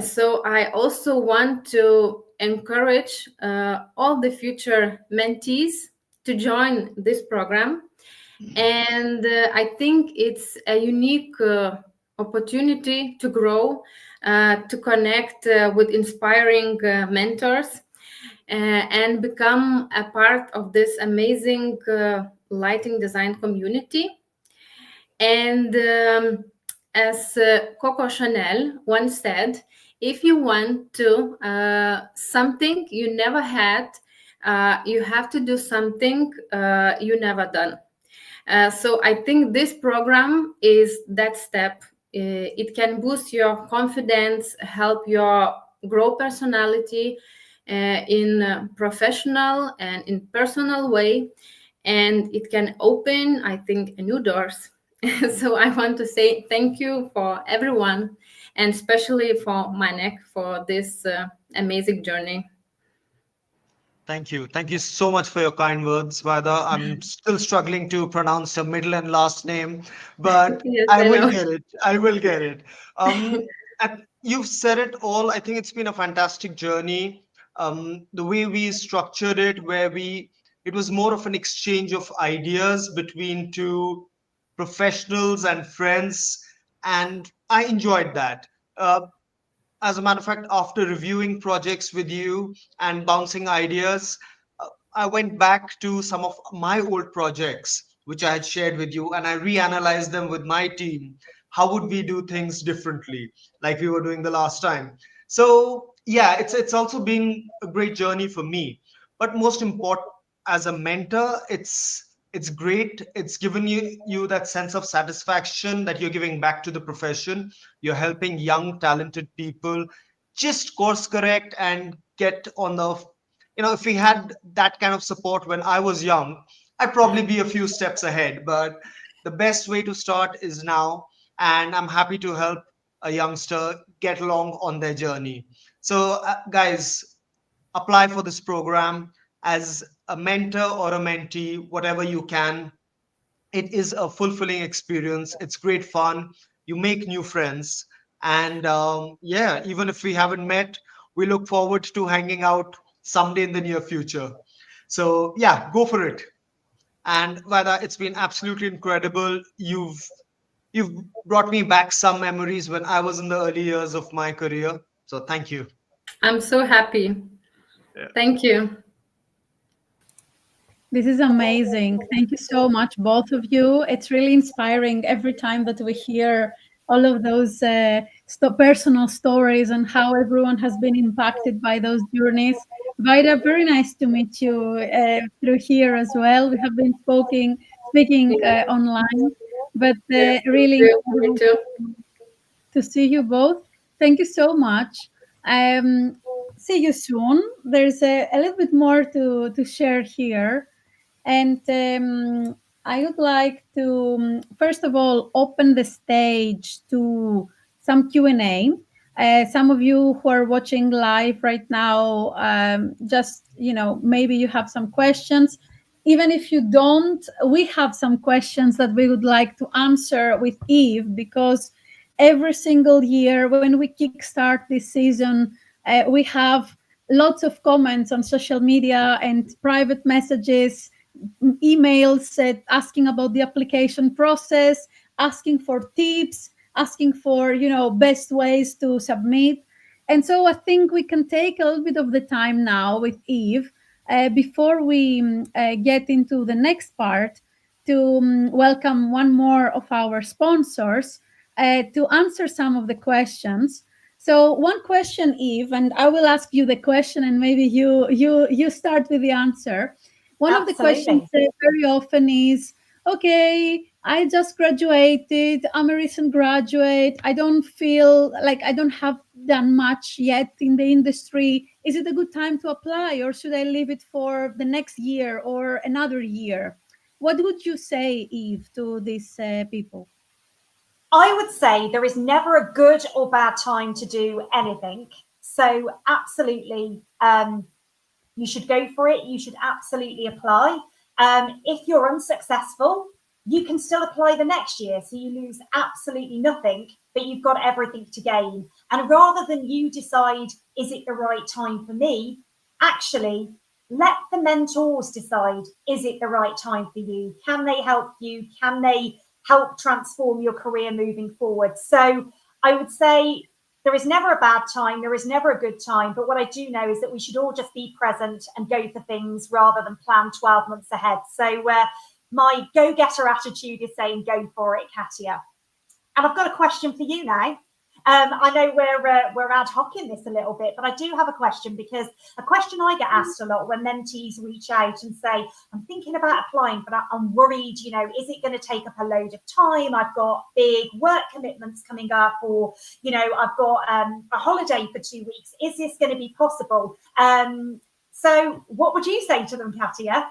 So I also want to encourage all the future mentees to join this program. And I think it's a unique opportunity to grow, to connect with inspiring mentors, and become a part of this amazing lighting design community. And as Coco Chanel once said, if you want to something you never had, you have to do something you never done. So I think this program is that step. It can boost your confidence, help your grow personality in a professional and in personal way, and it can open, I think, new doors. So I want to say thank you for everyone, and especially for Manek for this amazing journey. Thank you. Thank you so much for your kind words, Vada. I'm still struggling to pronounce your middle and last name, but Yes, I I will know. get it. I will get it. And you've said it all. I think it's been a fantastic journey. The way we structured it, it was more of an exchange of ideas between two professionals and friends, and I enjoyed that. As a matter of fact, after reviewing projects with you and bouncing ideas, I went back to some of my old projects, which I had shared with you, and I reanalyzed them with my team. How would we do things differently, like we were doing the last time? So, yeah, it's also been a great journey for me. But most important, as a mentor, it's great. It's given you that sense of satisfaction that you're giving back to the profession. You're helping young talented people just course correct and get on the, if we had that kind of support when I was young, I'd probably be a few steps ahead. But the best way to start is now, and I'm happy to help a youngster get along on their journey. So guys, apply for this program as a mentor or a mentee, whatever you can. It is a fulfilling experience. It's great fun. You make new friends. And yeah, even if we haven't met, we look forward to hanging out someday in the near future. So yeah, go for it. And Vada, it's been absolutely incredible. You've brought me back some memories when I was in the early years of my career. So thank you. I'm so happy. Yeah. Thank you. This is amazing. Thank you so much, both of you. It's really inspiring every time that we hear all of those personal stories and how everyone has been impacted by those journeys. Vaida, very nice to meet you through here as well. We have been speaking online, but really Me too. to see you both. Thank you so much. See you soon. There's a little bit more to share here. And I would like to, first of all, open the stage to some Q&A. Some of you who are watching live right now, just, maybe you have some questions. Even if you don't, we have some questions that we would like to answer with Eve, because every single year when we kickstart this season, we have lots of comments on social media and private messages, emails asking about the application process, asking for tips, asking for best ways to submit. And so I think we can take a little bit of the time now with Eve before we get into the next part to welcome one more of our sponsors to answer some of the questions. So one question, Eve, and I will ask you the question, and maybe you start with the answer. One of the questions very often is, okay, I just graduated, I'm a recent graduate, I don't feel like I don't have done much yet in the industry. Is it a good time to apply, or should I leave it for the next year or another year? What would you say, Eve, to these people? I would say there is never a good or bad time to do anything. So absolutely, you should go for it. You should absolutely apply. If you're unsuccessful, you can still apply the next year. So you lose absolutely nothing, but you've got everything to gain. And rather than you decide, is it the right time for me? Actually, let the mentors decide, is it the right time for you? Can they help you? Can they help transform your career moving forward? So I would say there is never a bad time. There is never a good time. But what I do know is that we should all just be present and go for things rather than plan 12 months ahead. So my go-getter attitude is saying go for it, Katia. And I've got a question for you now. I know we're ad hoc in this a little bit, but I do have a question, because a question I get asked a lot when mentees reach out and say, I'm thinking about applying, but I'm worried, you know, is it going to take up a load of time? I've got big work commitments coming up, or, you know, I've got a holiday for 2 weeks. Is this going to be possible? So what would you say to them, Katia?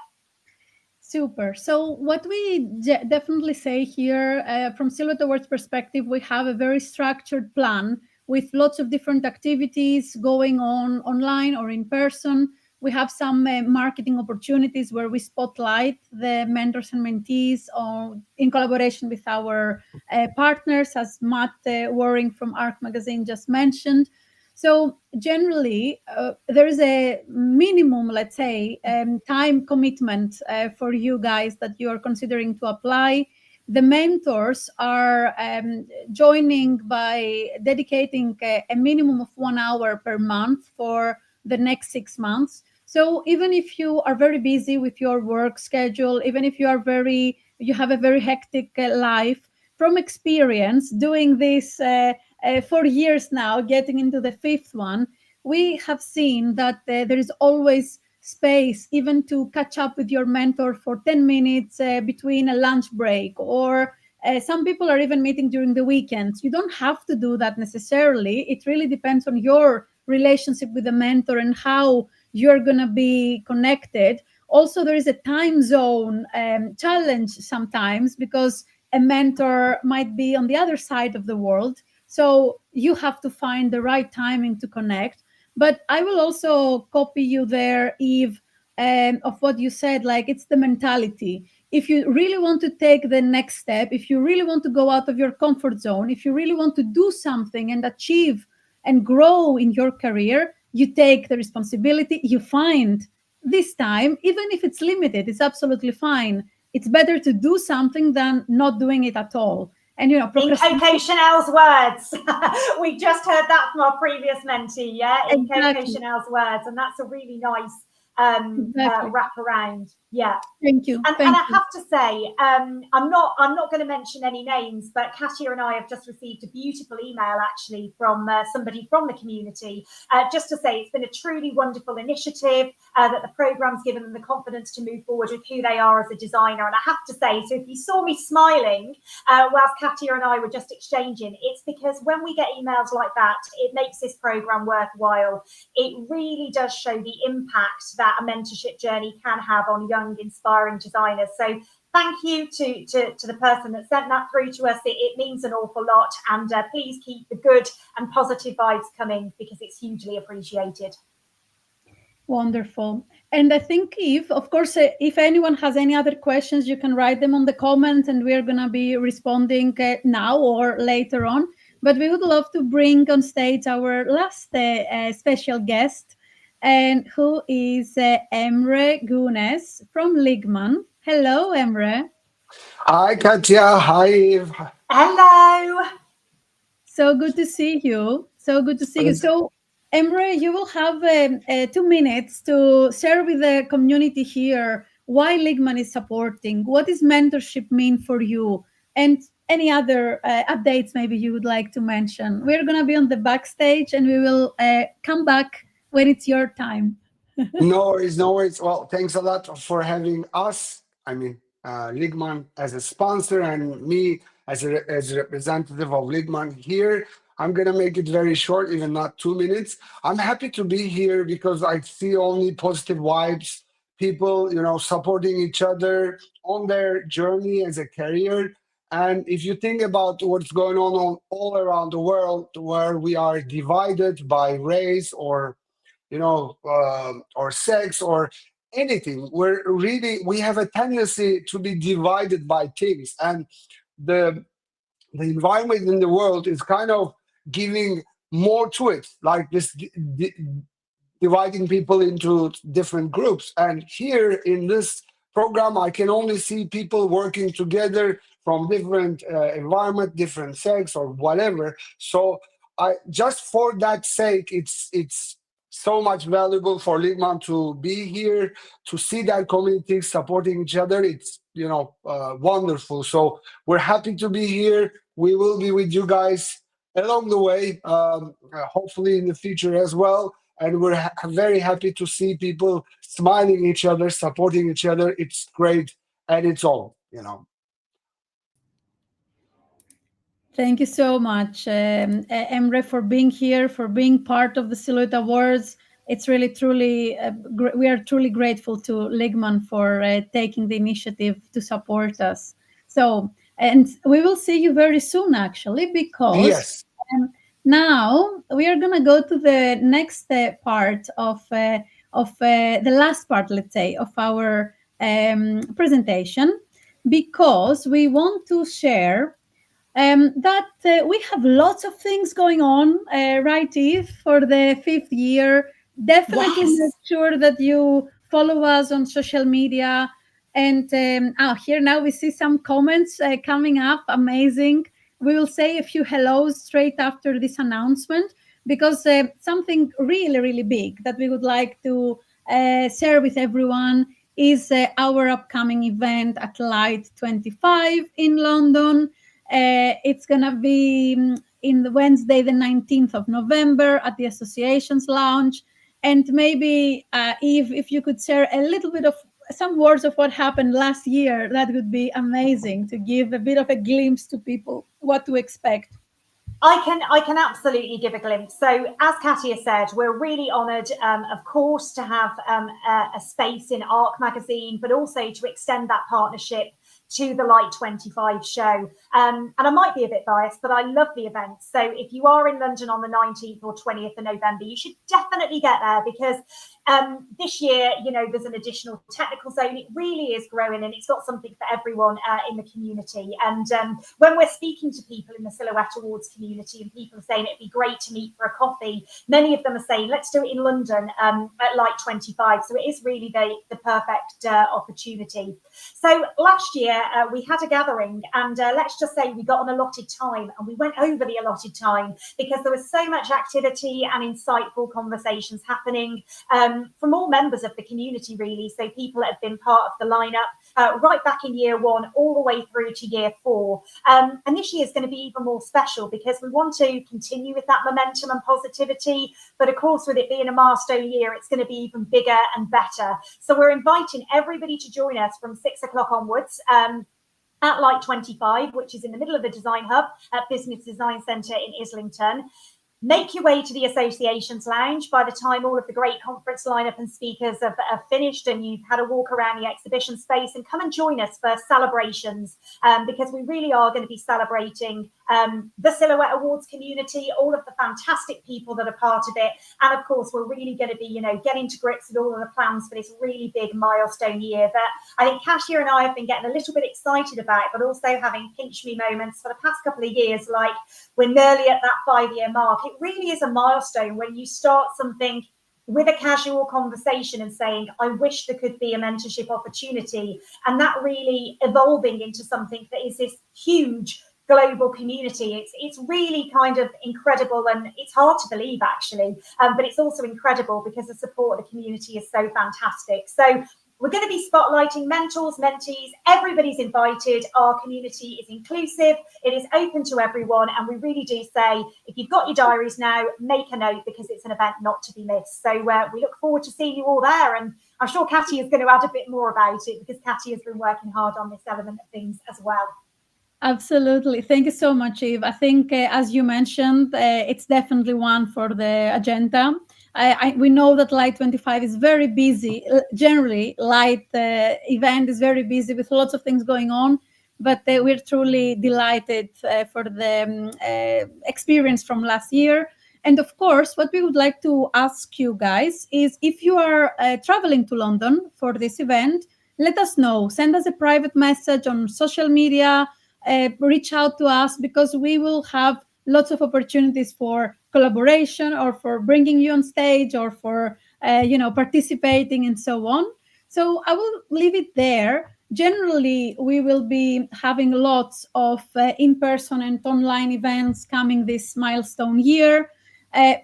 Super. So what we definitely say here, from Silhouette Awards perspective, we have a very structured plan with lots of different activities going on online or in person. We have some marketing opportunities where we spotlight the mentors and mentees in collaboration with our partners, as Matt Waring from ARC Magazine just mentioned. So generally, there is a minimum, let's say, time commitment for you guys that you are considering to apply. The mentors are joining by dedicating a minimum of 1 hour per month for the next 6 months. So even if you are very busy with your work schedule, even if you have a very hectic life, from experience doing this 4 years now, getting into the 5th one, we have seen that there is always space even to catch up with your mentor for 10 minutes between a lunch break, or some people are even meeting during the weekends. You don't have to do that necessarily. It really depends on your relationship with the mentor and how you're going to be connected. Also, there is a time zone challenge sometimes, because a mentor might be on the other side of the world. So you have to find the right timing to connect. But I will also copy you there, Eve, of what you said, like it's the mentality. If you really want to take the next step, if you really want to go out of your comfort zone, if you really want to do something and achieve and grow in your career, you take the responsibility, you find this time, even if it's limited, it's absolutely fine. It's better to do something than not doing it at all. And, you know, in Coco Chanel's words, we just heard that from our previous mentee, yeah, in Coco Chanel's words, and that's a really nice wrap around. Yeah, thank you. And I have to say, I'm not going to mention any names, but Katia and I have just received a beautiful email actually from somebody from the community, just to say it's been a truly wonderful initiative, that the program's given them the confidence to move forward with who they are as a designer. And I have to say, so if you saw me smiling whilst Katia and I were just exchanging, it's because when we get emails like that, it makes this program worthwhile. It really does show the impact that a mentorship journey can have on young, inspiring designers. So thank you to the person that sent that through to us. It means an awful lot, and please keep the good and positive vibes coming, because it's hugely appreciated. Wonderful. And I think, Eve, of course, if anyone has any other questions, you can write them on the comments, and we're going to be responding now or later on. But we would love to bring on stage our last special guest, and who is Emre Gunes from Ligman. Hello, Emre. Hi, Katia. Hi, Eve. Hello. So good to see you. So, Emre, you will have 2 minutes to share with the community here why Ligman is supporting, what does mentorship mean for you, and any other updates maybe you would like to mention. We're going to be on the backstage, and we will come back when it's your time. No worries. Well, thanks a lot for having us. I mean, Ligman as a sponsor and me as a representative of Ligman here. I'm going to make it very short, even not 2 minutes. I'm happy to be here because I see only positive vibes, people, supporting each other on their journey as a career. And if you think about what's going on all around the world, where we are divided by race or or sex or anything, we have a tendency to be divided by things, and the environment in the world is kind of giving more to it, like this dividing people into different groups. And here in this program, I can only see people working together from different environment, different sex or whatever. So I just for that sake, it's so much valuable for Ligman to be here, to see that community supporting each other. It's wonderful. So we're happy to be here. We will be with you guys along the way, hopefully in the future as well. And we're very happy to see people smiling each other, supporting each other. It's great, and it's all. Thank you so much, Emre, for being here, for being part of the Silhouette Awards. It's really, truly, we are truly grateful to Ligman for taking the initiative to support us. So, and we will see you very soon, actually, because yes. Now we are going to go to the next part of the last part, let's say, of our presentation, because we want to share that we have lots of things going on, right, Eve, for the 5th year. Definitely make sure that you follow us on social media. And here now we see some comments coming up. Amazing. We will say a few hellos straight after this announcement, because something really, really big that we would like to share with everyone is our upcoming event at Light 25 in London. It's going to be in the Wednesday, the 19th of November at the Associations Lounge. And maybe, Eve, if you could share a little bit of some words of what happened last year, that would be amazing, to give a bit of a glimpse to people what to expect. I can absolutely give a glimpse. So as Katia said, we're really honoured, of course, to have a space in ARC magazine, but also to extend that partnership to the Light 25 show. And I might be a bit biased, but I love the event. So if you are in London on the 19th or 20th of November, you should definitely get there, because this year, there's an additional technical zone. It really is growing, and it's got something for everyone in the community. And when we're speaking to people in the Silhouette Awards community, and people are saying it'd be great to meet for a coffee, many of them are saying, let's do it in London at Light 25. So it is really the perfect opportunity. So last year, we had a gathering, and let's just say we got an allotted time, and we went over the allotted time because there was so much activity and insightful conversations happening from all members of the community, really. So people that have been part of the lineup right back in year 1 all the way through to year 4. And this year is going to be even more special because we want to continue with that momentum and positivity. But of course, with it being a milestone year, it's going to be even bigger and better. So we're inviting everybody to join us from 6 o'clock onwards at Light 25, which is in the middle of the Design Hub at Business Design Centre in Islington. Make your way to the Associations Lounge by the time all of the great conference lineup and speakers have finished and you've had a walk around the exhibition space, and come and join us for celebrations, because we really are going to be celebrating the Silhouette Awards community, all of the fantastic people that are part of it. And of course, we're really going to be, getting to grips with all of the plans for this really big milestone year that I think Kasia and I have been getting a little bit excited about, but also having pinch me moments for the past couple of years, like we're nearly at that 5-year mark. It really is a milestone when you start something with a casual conversation and saying, I wish there could be a mentorship opportunity, and that really evolving into something that is this huge global community. It's really kind of incredible, and it's hard to believe, actually, but it's also incredible because the support of the community is so fantastic. So We're going to be spotlighting mentors, mentees, everybody's invited. Our community is inclusive, it is open to everyone, and we really do say, if you've got your diaries now, make a note, because it's an event not to be missed. So we look forward to seeing you all there, and I'm sure Katia is going to add a bit more about it, because Katia has been working hard on this element of things as well. Absolutely. Thank you so much, Eve. I think, as you mentioned, it's definitely one for the agenda. We know that Light 25 is very busy. Generally, Light event is very busy with lots of things going on, but we're truly delighted for the experience from last year. And of course, what we would like to ask you guys is, if you are traveling to London for this event, let us know. Send us a private message on social media. Reach out to us, because we will have lots of opportunities for collaboration, or for bringing you on stage, or for participating, and so on. So I will leave it there. Generally, we will be having lots of in-person and online events coming this milestone year.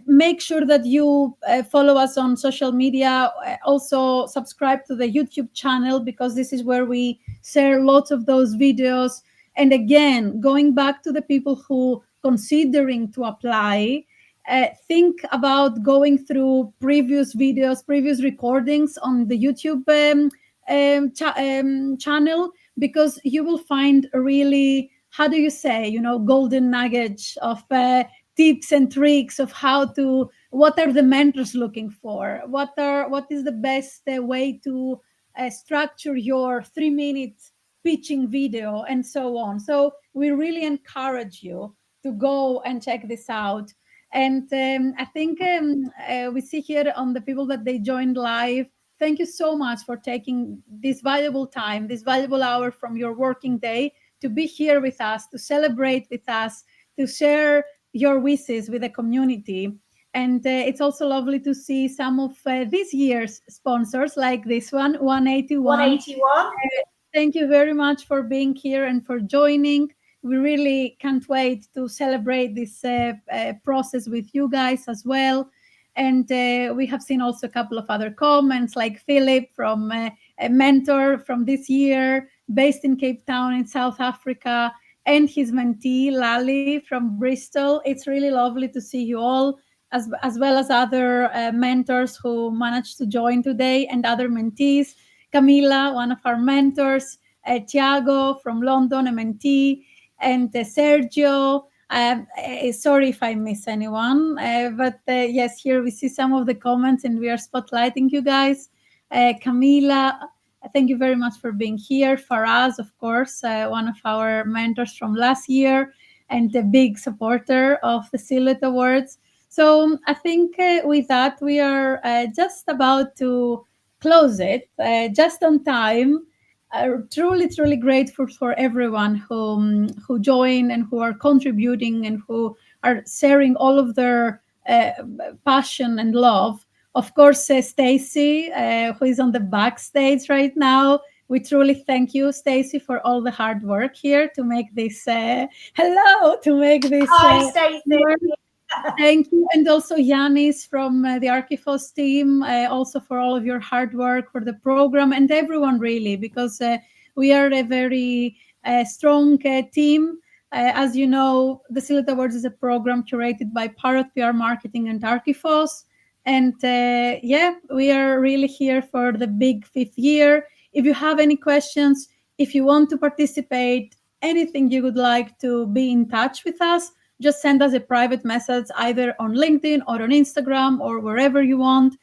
Make sure that you follow us on social media. Also subscribe to the YouTube channel, because this is where we share lots of those videos. And again, going back to the people who considering to apply, think about going through previous videos, previous recordings on the YouTube channel, because you will find a really, how do you say, golden nuggets of tips and tricks of what are the mentors looking for, what is the best way to structure your 3-minute pitching video, and so on. So we really encourage you to go and check this out. And I think we see here on the people that they joined live. Thank you so much for taking this valuable time, this valuable hour from your working day, to be here with us, to celebrate with us, to share your wishes with the community. And it's also lovely to see some of this year's sponsors, like this one, 181. 181. Thank you very much for being here and for joining. We really can't wait to celebrate this process with you guys as well. And we have seen also a couple of other comments, like Philip from a mentor from this year, based in Cape Town in South Africa, and his mentee, Lali from Bristol. It's really lovely to see you all, as well as other mentors who managed to join today, and other mentees. Camila, one of our mentors, Tiago from London, a mentee, and Sergio. Sorry if I miss anyone, but yes, here we see some of the comments, and we are spotlighting you guys. Camila, thank you very much for being here. Faraz, of course, one of our mentors from last year, and a big supporter of the Silhouette Awards. So I think with that, we are just about to close it, just on time. Truly grateful for everyone who joined, and who are contributing, and who are sharing all of their passion and love. Of course, Stacy, who is on the backstage right now. We truly thank you, Stacy, for all the hard work here to make this. To make this. Hi, Stacy. Thank you. And also Yanis from the Archifos team, also for all of your hard work for the program, and everyone really, because we are a very strong team. As you know, the Silhouette Awards is a program curated by Parrot PR Marketing and Archifos. And we are really here for the big 5th year. If you have any questions, if you want to participate, anything you would like to be in touch with us, just send us a private message, either on LinkedIn or on Instagram or wherever you want.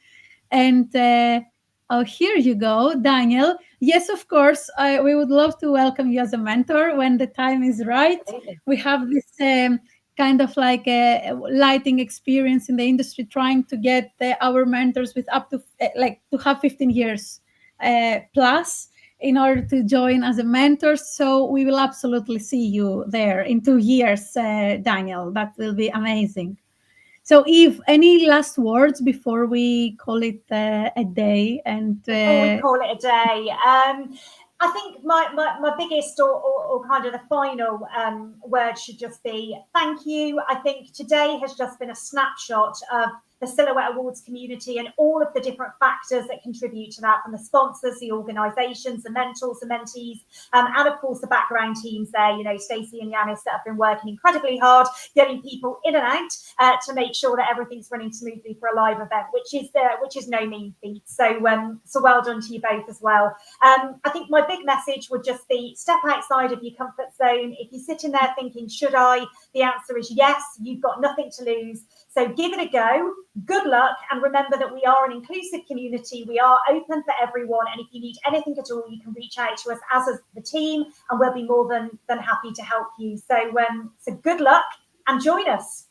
And here you go, Daniel. Yes, of course, we would love to welcome you as a mentor when the time is right. We have this kind of like a lighting experience in the industry, trying to get our mentors with up to to have 15 years plus, in order to join as a mentor. So we will absolutely see you there in 2 years, Daniel. That will be amazing. So Eve, any last words before we call it a day? And before we call it a day, I think my biggest or kind of the final word should just be thank you. I think today has just been a snapshot of the Silhouette Awards community and all of the different factors that contribute to that, from the sponsors, the organisations, the mentors, the mentees, and of course the background teams there, Stacey and Yanis, that have been working incredibly hard, getting people in and out to make sure that everything's running smoothly for a live event, which is no mean feat. So well done to you both as well. I think my big message would just be step outside of your comfort zone. If you're sitting there thinking, should I? The answer is yes. You've got nothing to lose. So give it a go. Good luck. And remember that we are an inclusive community. We are open for everyone. And if you need anything at all, you can reach out to us as the team, and we'll be more than happy to help you. So good luck and join us.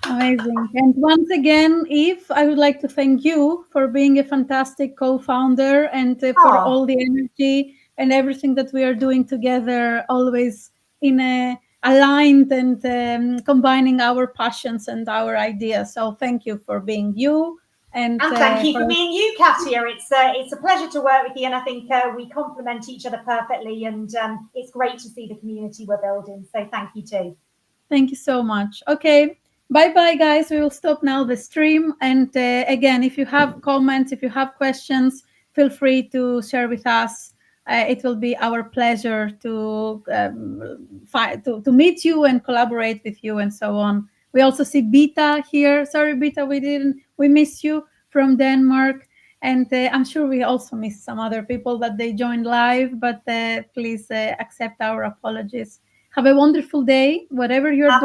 Amazing. And once again, Eve, I would like to thank you for being a fantastic co-founder and for all the energy and everything that we are doing together, always in a aligned and combining our passions and our ideas. So thank you for being you. And thank you for being you, Katia. It's a pleasure to work with you, and I think we complement each other perfectly, and it's great to see the community we're building. So thank you too. Thank you so much. Okay. Bye-bye, guys. We will stop now the stream. And again, if you have comments, if you have questions, feel free to share with us. It will be our pleasure to meet you and collaborate with you and so on. We also see Beta here. Sorry, Beta, we miss you from Denmark. And I'm sure we also miss some other people that they joined live, but please accept our apologies. Have a wonderful day, whatever you're doing.